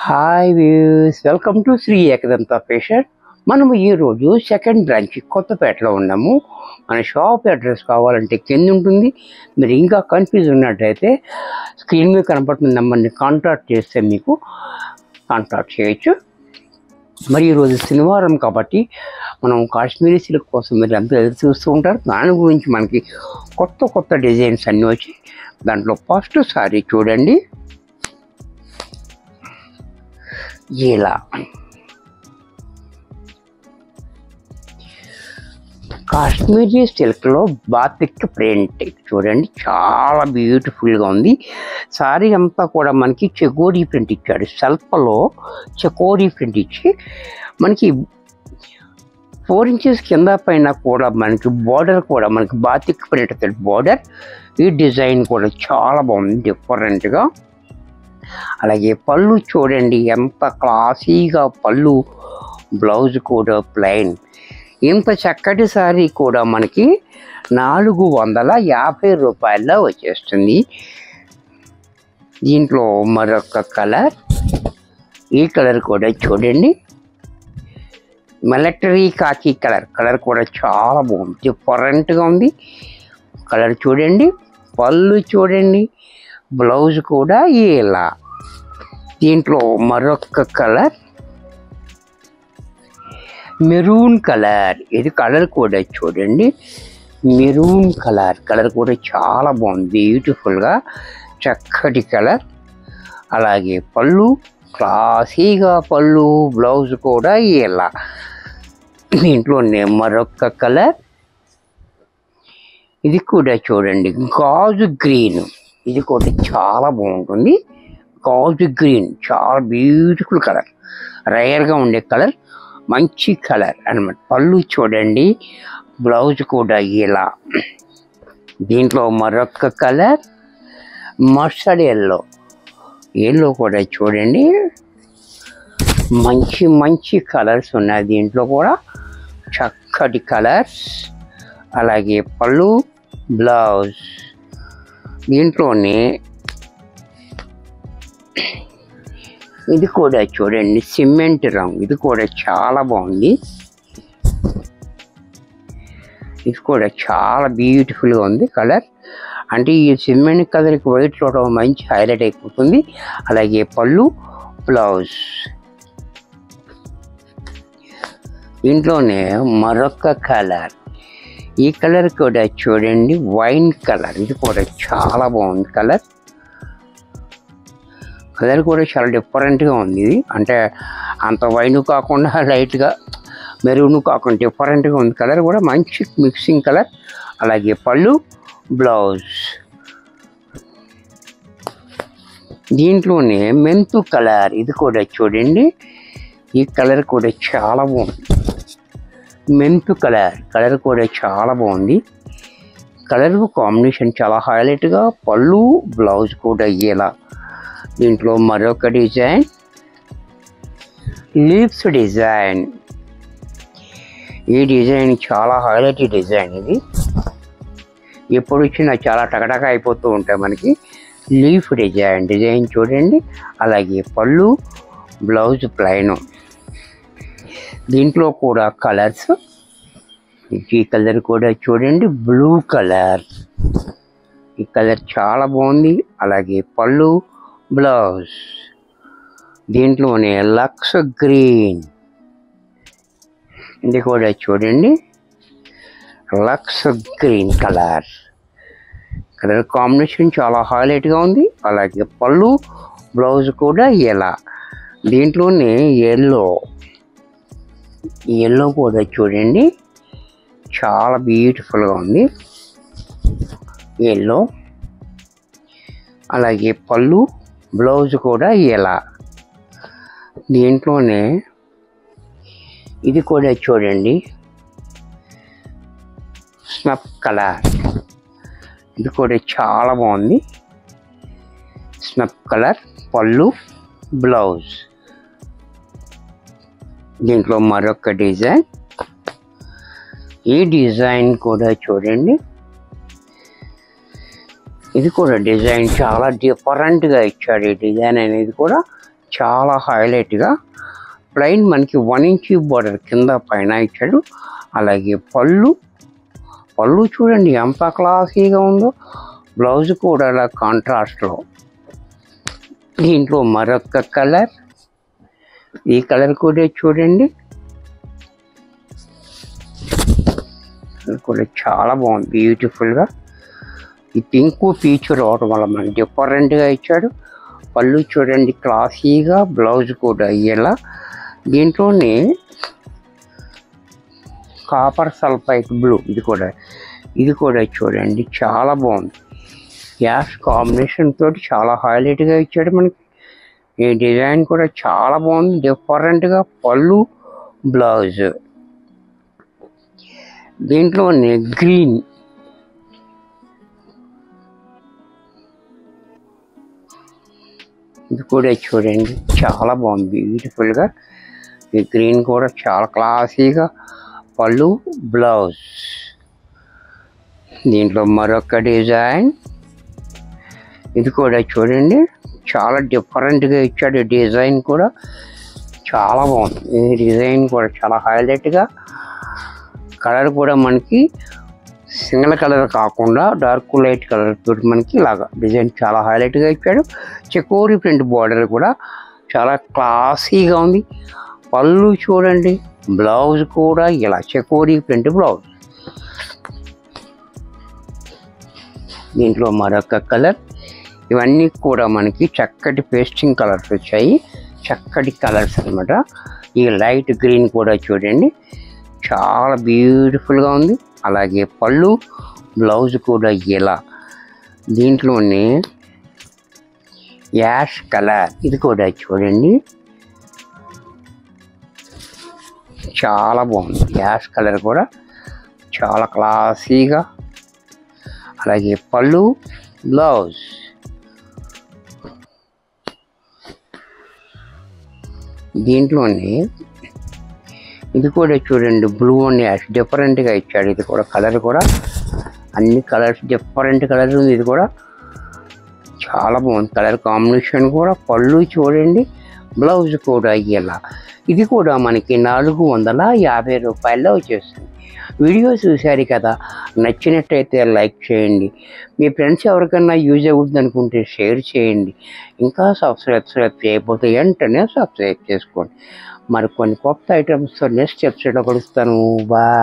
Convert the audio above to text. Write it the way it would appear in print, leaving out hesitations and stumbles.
Hi views, welcome to Sri Ekadanta fashion. మనము ఈరోజు second branch కొత్తపేటలో ఉన్నాము. మన షాప్ అడ్రస్ కావాలంటే కింద ఉంటుంది. మీరు ఇంకా కన్ఫ్యూజ్ ఉన్నట్టయితే స్క్రీన్ మీద కనపడుతున్న నెంబర్ని కాంటాక్ట్ చేస్తే మీకు కాంటాక్ట్ చేయొచ్చు. మరి ఈరోజు శనివారం కాబట్టి మనం కాశ్మీరీ సిల్క్ కోసం మీరు అంతా ఎదురు చూస్తూ ఉంటారు. దాని గురించి మనకి కొత్త డిజైన్స్ అన్నీ వచ్చి దాంట్లో ఫస్ట్ సారీ చూడండి. ఇలా కాశ్మీరీ సిల్క్లో బాతిక్ ప్రింట్ చూడండి, చాలా బ్యూటిఫుల్గా ఉంది. సారీ అంతా కూడా మనకి చెకోరీ ప్రింట్ ఇచ్చాడు. సెల్ఫ్లో చెకోరీ ప్రింట్ ఇచ్చి మనకి 4 ఇంచెస్ కింద పైన కూడా మనకి బార్డర్ కూడా మనకి బాతిక్ ప్రింట్ బార్డర్. ఈ డిజైన్ కూడా చాలా బాగుంది, డిఫరెంట్గా. అలాగే పళ్ళు చూడండి, ఎంత క్లాసీగా పళ్ళు. బ్లౌజ్ కూడా ప్లెయిన్. ఇంత చక్కటి సారీ కూడా మనకి 450 రూపాయల్లో వచ్చేస్తుంది. దీంట్లో మరొక కలర్, ఈ కలర్ కూడా చూడండి, మిలిటరీ కాకి కలర్ కూడా చాలా బాగుంది, డిఫరెంట్గా ఉంది. కలర్ చూడండి, పళ్ళు చూడండి, బ్లౌజ్ కూడా ఇలా. దీంట్లో మరొక కలర్ మెరూన్ కలర్, ఇది కలర్ కూడా చూడండి, మెరూన్ కలర్ కూడా చాలా బాగుంది, బ్యూటిఫుల్గా చక్కటి కలర్. అలాగే పళ్ళు క్లాసీగా పళ్ళు, బ్లౌజ్ కూడా ఇలా. దీంట్లోనే మరొక కలర్, ఇది కూడా చూడండి, గాజు గ్రీన్, ఇది కూడా చాలా బాగుంటుంది. గాజు గ్రీన్ చాలా బ్యూటిఫుల్ కలర్, రేర్గా ఉండే కలర్, మంచి కలర్ అన్నమాట. పళ్ళు చూడండి, బ్లౌజ్ కూడా ఇలా. దీంట్లో మరొక కలర్ మస్టర్డ్ ఎల్లో కూడా చూడండి, మంచి కలర్స్ ఉన్నాయి దీంట్లో కూడా, చక్కటి కలర్స్. అలాగే పళ్ళు, బ్లౌజ్. దీంట్లోనే ఇది కూడా చూడండి, సిమెంట్ రంగు, ఇది కూడా చాలా బాగుంది. ఇది కూడా చాలా బ్యూటిఫుల్గా ఉంది కలర్. అంటే ఈ సిమెంట్ కలర్కి వైట్ చూడడం మంచి హైలైట్ అయిపోతుంది. అలాగే పళ్ళు, బ్లౌజ్. దీంట్లోనే మరొక కలర్, ఈ కలర్ కూడా చూడండి, వైన్ కలర్, ఇది కూడా చాలా బాగుంది కలర్ కూడా చాలా డిఫరెంట్గా ఉంది. ఇది అంటే అంత వైన్ కాకుండా లైట్గా మెరూన్ కాకుండా డిఫరెంట్గా ఉంది. కలర్ కూడా మంచి మిక్సింగ్ కలర్. అలాగే పళ్ళు, బ్లౌజ్. దీంట్లోనే మెంతు కలర్, ఇది కూడా చూడండి, ఈ కలర్ కూడా చాలా బాగుంది. మెంతు కలర్ కూడా చాలా బాగుంది. కలర్ కాంబినేషన్ చాలా హైలైట్గా, పళ్ళు, బ్లౌజ్ కూడా ఇలా. దీంట్లో మరొక డిజైన్, లీవ్స్ డిజైన్. ఈ డిజైన్ చాలా హైలైట్ డిజైన్. ఇది ఎప్పుడు వచ్చినా చాలా టకటక అయిపోతూ ఉంటాయి మనకి. లీఫ్ డిజైన్ చూడండి. అలాగే పళ్ళు, బ్లౌజ్ ప్లెయిన్. దీంట్లో కూడా కలర్స్, ఈ కలర్ కూడా చూడండి, బ్లూ కలర్, ఈ కలర్ చాలా బాగుంది. అలాగే పళ్ళు, బ్లౌజ్. దీంట్లోనే లక్స్ గ్రీన్, ఇది కూడా చూడండి, లక్స్ గ్రీన్ కలర్ కాంబినేషన్ చాలా హైలైట్గా ఉంది. అలాగే పళ్ళు, బ్లౌజ్ కూడా ఇలా. దీంట్లోనే ఎల్లో కూడా చూడండి, చాలా బ్యూటిఫుల్గా ఉంది ఎల్లో. అలాగే పళ్ళు, బ్లౌజ్ కూడా ఇలా. దీంట్లోనే ఇది కూడా చూడండి, స్నఫ్ కలర్, ఇది కూడా చాలా బాగుంది. స్నఫ్ కలర్, పళ్ళు, బ్లౌజ్. దీంట్లో మరొక డిజైన్, ఈ డిజైన్ కూడా చూడండి, ఇది కూడా డిజైన్ చాలా డిఫరెంట్గా ఇచ్చాడు. ఈ డిజైన్ అనేది కూడా చాలా హైలైట్గా ప్లెయిన్ మనకి 1 ఇంచ్ బార్డర్ కింద పైన ఇచ్చాడు. అలాగే పళ్ళు చూడండి ఎంత క్లాసీగా ఉందో. బ్లౌజ్ కూడా అలా కాంట్రాస్ట్లో. దీంట్లో మరొక కలర్, ఈ కలర్ కూడా చూడండి, కూడా చాలా బాగుంది బ్యూటిఫుల్గా. ఈ పింక్ పీచు రావడం వల్ల మనకి డిఫరెంట్గా ఇచ్చాడు. పళ్ళు చూడండి క్లాసీగా, బ్లౌజ్ కూడా ఇలా. దీంట్లోనే కాపర్ సల్ఫైట్ బ్లూ, ఇది కూడా చూడండి చాలా బాగుంది. యాష్ కాంబినేషన్ తోటి చాలా హైలైట్గా ఇచ్చాడు మనకి. ఈ డిజైన్ కూడా చాలా బాగుంది డిఫరెంట్గా. పళ్ళు, బ్లౌజ్. దీంట్లోనే గ్రీన్, ఇది కూడా చూడండి చాలా బాగుంది బ్యూటిఫుల్గా. ఈ గ్రీన్ కూడా చాలా క్లాసీగా. పళ్ళు, బ్లౌజ్. దీంట్లో మరొక డిజైన్, ఇది కూడా చూడండి చాలా డిఫరెంట్గా ఇచ్చాడు. డిజైన్ కూడా చాలా బాగుంది. ఈ డిజైన్ కూడా చాలా హైలైట్గా. కలర్ కూడా మనకి సింగిల్ కలర్ కాకుండా డార్క్ లైట్ కలర్ తోటి మనకి ఇలాగా డిజైన్ చాలా హైలైట్గా ఇచ్చాడు. చెకోరీ ప్రింట్ బార్డర్ కూడా చాలా క్లాసీగా ఉంది. పళ్ళు చూడండి, బ్లౌజ్ కూడా ఇలా చెకోరీ ప్రింట్ బ్లౌజ్. దీంట్లో మరొక కలర్. ఇవన్నీ కూడా మనకి చక్కటి పేస్టింగ్ కలర్స్ వచ్చాయి, చక్కటి కలర్స్ అనమాట. ఈ లైట్ గ్రీన్ కూడా చూడండి చాలా బ్యూటిఫుల్గా ఉంది. అలాగే పళ్ళు, బ్లౌజ్ కూడా ఇలా. దీంట్లోనే యాష్ కలర్, ఇది కూడా చూడండి చాలా బాగుంది. యాష్ కలర్ కూడా చాలా క్లాసీగా. అలాగే పళ్ళు, బ్లౌజ్. దీంట్లోనే ఇది కూడా చూడండి బ్లూ అండ్ యాష్ డిఫరెంట్గా ఇచ్చాడు. ఇది కూడా కలర్ కూడా అన్ని కలర్స్ డిఫరెంట్ కలర్ ఉంది. ఇది కూడా చాలా బాగుంది కలర్ కాంబినేషన్ కూడా. పళ్ళు చూడండి, బ్లౌజ్ కూడా ఇలా. ఇది కూడా మనకి 450 రూపాయల్లో వచ్చేస్తుంది. వీడియో చూశారు కదా, నచ్చినట్టయితే లైక్ చేయండి. మీ ఫ్రెండ్స్ ఎవరికైనా యూజ్ అవుతుంది అనుకుంటే షేర్ చేయండి. ఇంకా సబ్స్క్రైబ్ చేయకపోతే వెంటనే సబ్స్క్రైబ్ చేసుకోండి. మరి కొన్ని కొత్త ఐటమ్స్తో నెక్స్ట్ ఎపిసోడ్లో కలుస్తాను. బాయ్.